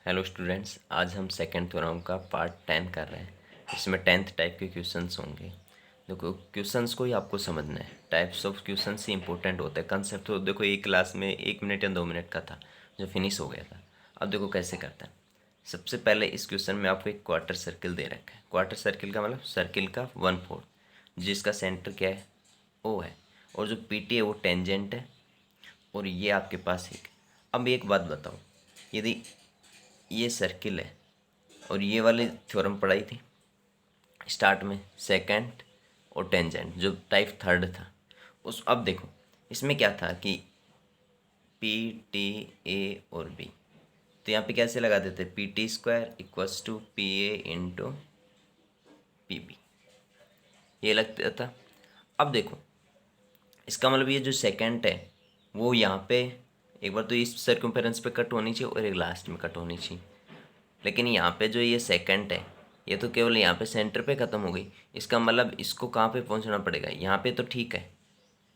Hello students, आज हम second theorem का पार्ट 10 कर रहे हैं। इसमें 10th टाइप के क्वेश्चंस होंगे। देखो, क्वेश्चंस को ही आपको समझना है। Types of questions he important होते हैं। कंसेप्ट तो देखो एक क्लास में 1 मिनट या 2 मिनट का था जो फिनिश हो गया था। अब देखो कैसे करते हैं। सबसे पहले इस क्वेश्चन में आपको एक क्वार्टर सर्किल दे रखा है। क्वार्टर सर्किल का मतलब सर्किल का 1/4, जिसका सेंटर क्या है, ओ है, और जो पी टी है वो टेंजेंट है, और ये आपके पास एक। अब एक बात बताओ, यदि ये सर्किल है और ये वाली थ्योरम पढ़ाई थी स्टार्ट में, सेकंड और टेंजेंट, जो टाइप थर्ड था उस। अब देखो इसमें क्या था कि पी टी ए और बी, तो यहाँ पे कैसे लगा देते, P T square equals to P A into P B, ये लगता था। अब देखो इसका मतलब ये जो सेकंड है वो यहाँ पे एक बार तो इस सर्कम्फेरेंस पे कट होनी चाहिए और एक लास्ट में कट होनी चाहिए। लेकिन यहाँ पे जो ये सेकंड है ये तो केवल यहाँ पे सेंटर पे ख़त्म हो गई। इसका मतलब इसको कहाँ पे पहुँचना पड़ेगा, यहाँ पे तो ठीक है,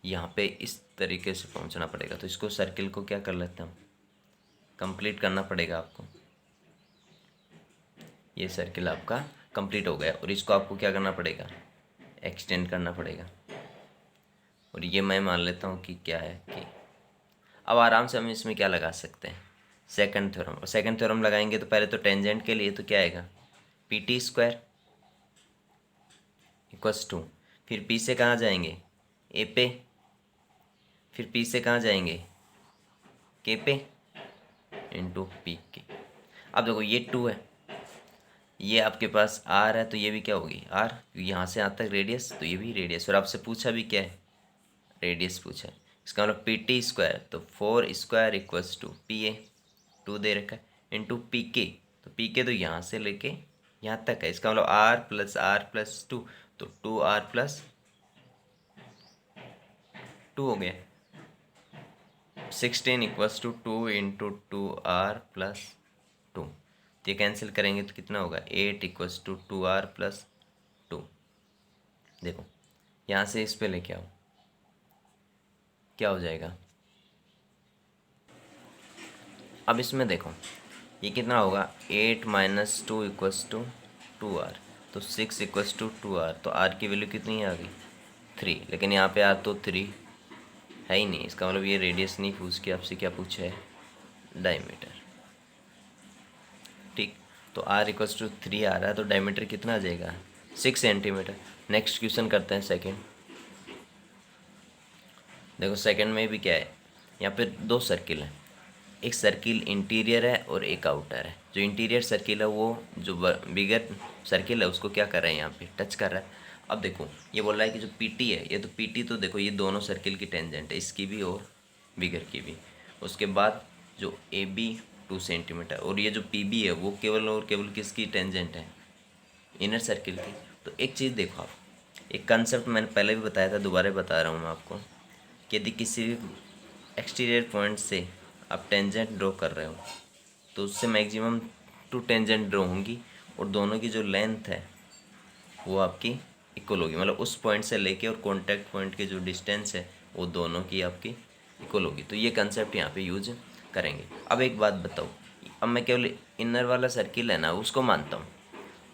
यहाँ पे इस तरीके से पहुँचना पड़ेगा। तो इसको सर्किल को क्या कर लेते हैं हम, कंप्लीट करना पड़ेगा आपको। ये सर्किल आपका कंप्लीट हो गया और इसको आपको क्या करना पड़ेगा, एक्सटेंड करना पड़ेगा। और ये मैं मान लेता हूँ कि क्या है कि अब आराम से हम इसमें क्या लगा सकते हैं, सेकंड थ्योरम। और सेकंड थ्योरम लगाएंगे तो पहले तो टेंजेंट के लिए तो क्या आएगा, P T square equals to, फिर पी से कहाँ जाएंगे, ए पे, फिर पी से कहाँ जाएंगे, के पे, इंटू पी के। अब देखो ये 2 है, ये आपके पास आर है, तो ये भी क्या होगी आर, यहाँ से यहाँ तक रेडियस, तो ये भी रेडियस। और आपसे पूछा भी क्या है, रेडियस पूछा है। इसका मतलब पी टी स्क्वायर, तो 4 square equals to P A, 2 दे रखा है, इंटू पी के, तो पी के तो यहाँ से लेके यहाँ तक है। इसका मतलब आर प्लस टू, तो 2r प्लस 2 हो गया। 16 इक्वल्स टू 2 इंटू 2r+2, ये कैंसिल करेंगे तो कितना होगा, 8 इक्वल्स टू 2r+2। देखो यहाँ से इस पे लेके आओ, क्या हो जाएगा। अब इसमें देखो ये कितना होगा, 8 - 2 इक्वल्स टू 2r, तो 6 इक्वल्स टू 2r, तो r की वैल्यू कितनी आ गई, 3। लेकिन यहाँ पे r तो 3 है ही नहीं। इसका मतलब ये रेडियस नहीं पूछ के आपसे क्या पूछा है, डायमीटर। ठीक, तो r इक्वल्स टू 3 आ रहा है, तो डायमीटर कितना आ जाएगा, 6 सेंटीमीटर। नेक्स्ट क्वेश्चन करते हैं सेकंड। देखो सेकंड में भी क्या है, यहाँ पे 2 सर्किल हैं। एक सर्किल इंटीरियर है और एक आउटर है। जो इंटीरियर सर्किल है वो जो बिगर सर्किल है उसको क्या कर रहा है, यहाँ पे टच कर रहा है। अब देखो ये बोल रहा है कि जो पीटी है, ये तो पीटी तो देखो ये दोनों सर्किल की टेंजेंट है, इसकी भी और बिगर की भी। उसके बाद जो ए बी 2 सेंटीमीटर, और ये जो पी बी है वो केवल और केवल किसकी टेंजेंट है, इनर सर्किल की। तो एक चीज़ देखो आप, एक कंसेप्ट मैंने पहले भी बताया था, दोबारा बता रहा हूँ मैं आपको, कि यदि किसी भी एक्सटीरियर पॉइंट से आप टेंजेंट ड्रॉ कर रहे हो तो उससे मैक्सिमम 2 टेंजेंट ड्रॉ होंगी, और दोनों की जो लेंथ है वो आपकी इक्वल होगी। मतलब उस पॉइंट से लेके और कॉन्टैक्ट पॉइंट की जो डिस्टेंस है वो दोनों की आपकी इक्वल होगी। तो ये कंसेप्ट यहाँ पे यूज करेंगे। अब एक बात बताओ, अब मैं केवल इनर वाला सर्किल है ना उसको मानता हूँ,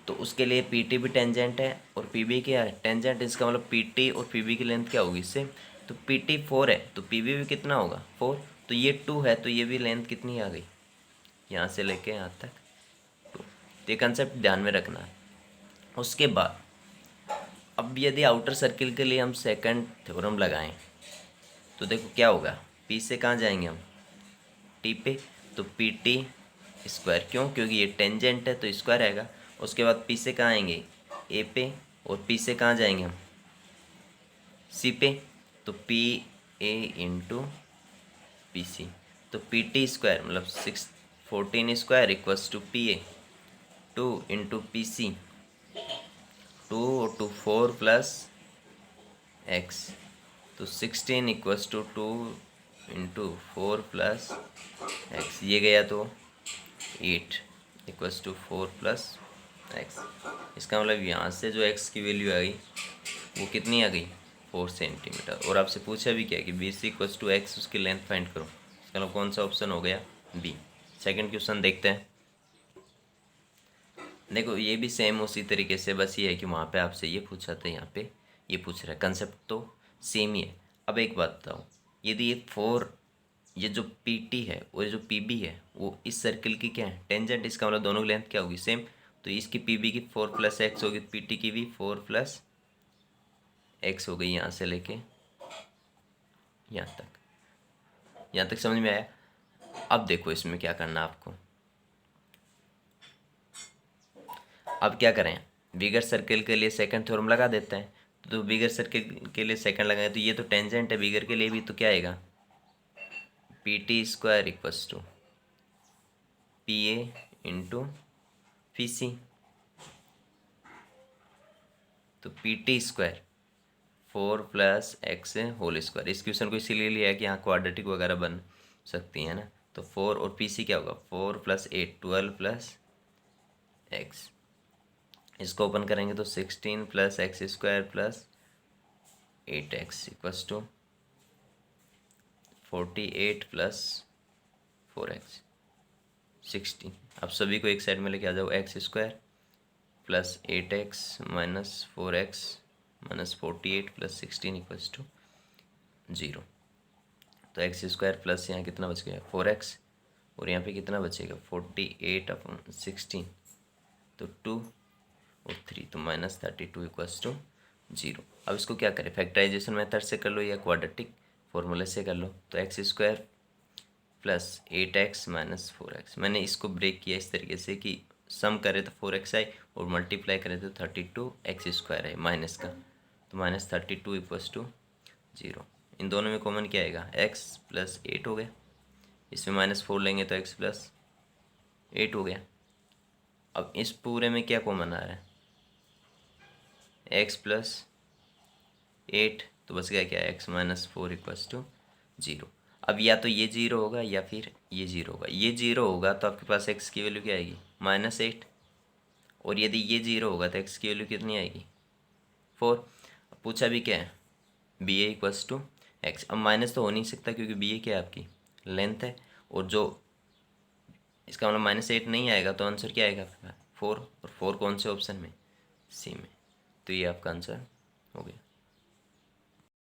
तो उसके लिए पी टी भी टेंजेंट है और पी बी क्या है, टेंजेंट। इसका मतलब पी टी और पी बी की लेंथ क्या होगी इससे, तो पी टी 4 है तो पी बी भी कितना होगा 4, तो ये 2 है तो ये भी लेंथ कितनी आ गई, यहाँ से लेके यहाँ तक 2। तो ये कंसेप्ट ध्यान में रखना है। उसके बाद अब यदि आउटर सर्किल के लिए हम सेकंड थ्योरम लगाएं तो देखो क्या होगा, पी से कहाँ जाएंगे हम, टी पे, तो पी टी स्क्वायर, क्यों, क्योंकि ये टेंजेंट है तो स्क्वायर आएगा। उसके बाद पी से कहाँ आएंगे, ए पे, और पी से कहाँ जाएंगे हम, सी पे, तो P A into P C, तो पी टी स्क्वायर मतलब 14 square equals to P A, 2 into P C, 2 और 2 4 प्लस एक्स, तो 16 equals to 2 into 4 plus x, ये गया तो 8 इक्वल्स टू 4 प्लस एक्स। इसका मतलब यहाँ से जो एक्स की वैल्यू आ गई वो कितनी आ गई, 4 सेंटीमीटर। और आपसे पूछा भी क्या कि B C equals to x, उसकी लेंथ फाइंड करो। इसका मतलब कौन सा ऑप्शन हो गया, बी। सेकंड क्वेश्चन देखते हैं। देखो ये भी सेम उसी तरीके से, बस ये है कि वहाँ पे आपसे ये पूछा था, यहाँ पे ये पूछ रहा है, कंसेप्ट तो सेम ही है। अब एक बात बताओ, यदि ये फोर, ये जो पी टी है और ये जो पी बी है वो इस सर्किल की क्या है, टेंजेंट, इसका मतलब दोनों की लेंथ क्या होगी, सेम। तो इसकी पी बी की 4 + x होगी, पी टी की भी 4 + x हो गई, यहाँ से लेके यहाँ तक। यहाँ तक समझ में आया? अब देखो इसमें क्या करना आपको। अब क्या करें, बिगर सर्किल के लिए सेकंड थ्योरम लगा देते हैं। तो बिगर सर्किल के लिए सेकंड लगाए तो ये तो टेंजेंट है, बिगर के लिए भी, तो क्या आएगा, P T square equals to P A into P C. तो P T square 4 + x whole square, इस क्वेश्चन को इसीलिए लिया है कि यहाँ क्वाड्रेटिक वगैरह बन सकती है ना। तो 4 और पी सी क्या होगा, 4 + 8 12 + x। इसको ओपन करेंगे तो 16 + x² + 8x equals to 48 + 4x 60। अब सभी को एक साइड में लेके आ जाओ, x² + 8x - 4x - 48 + 16 equals to 0। तो x² प्लस यहाँ कितना बच गया, 4x, और यहाँ पे कितना बचेगा, 48/16, तो 2 और 3, तो -32 इक्वल्स टू 0। अब इसको क्या करें, फैक्टराइजेशन मेथड से कर लो या क्वाड्रेटिक फॉर्मूले से कर लो। तो x² + 8x - 4x, मैंने इसको ब्रेक किया इस तरीके से कि सम करे तो 4x आए और मल्टीप्लाई करें तो 32x² है माइनस का, तो -32 इक्वल्स टू 0। इन दोनों में कॉमन क्या आएगा, x + 8 हो गया, इसमें -4 लेंगे तो x + 8 हो गया। अब इस पूरे में क्या कॉमन आ रहा है, x + 8, तो बच गया क्या, x - 4 इक्वल्स टू 0। अब या तो ये 0 होगा या फिर ये 0 होगा। ये 0 होगा तो आपके पास x की वैल्यू क्या आएगी, -8, और यदि ये 0 होगा तो x की वैल्यू कितनी आएगी, 4। अब पूछा भी क्या है, B A equals to x. अब माइनस तो हो नहीं सकता क्योंकि बी ए क्या है आपकी लेंथ है, और जो इसका मतलब -8 नहीं आएगा, तो आंसर क्या आएगा आपका 4, और 4 कौन से ऑप्शन में, सी में। तो ये आपका आंसर हो गया।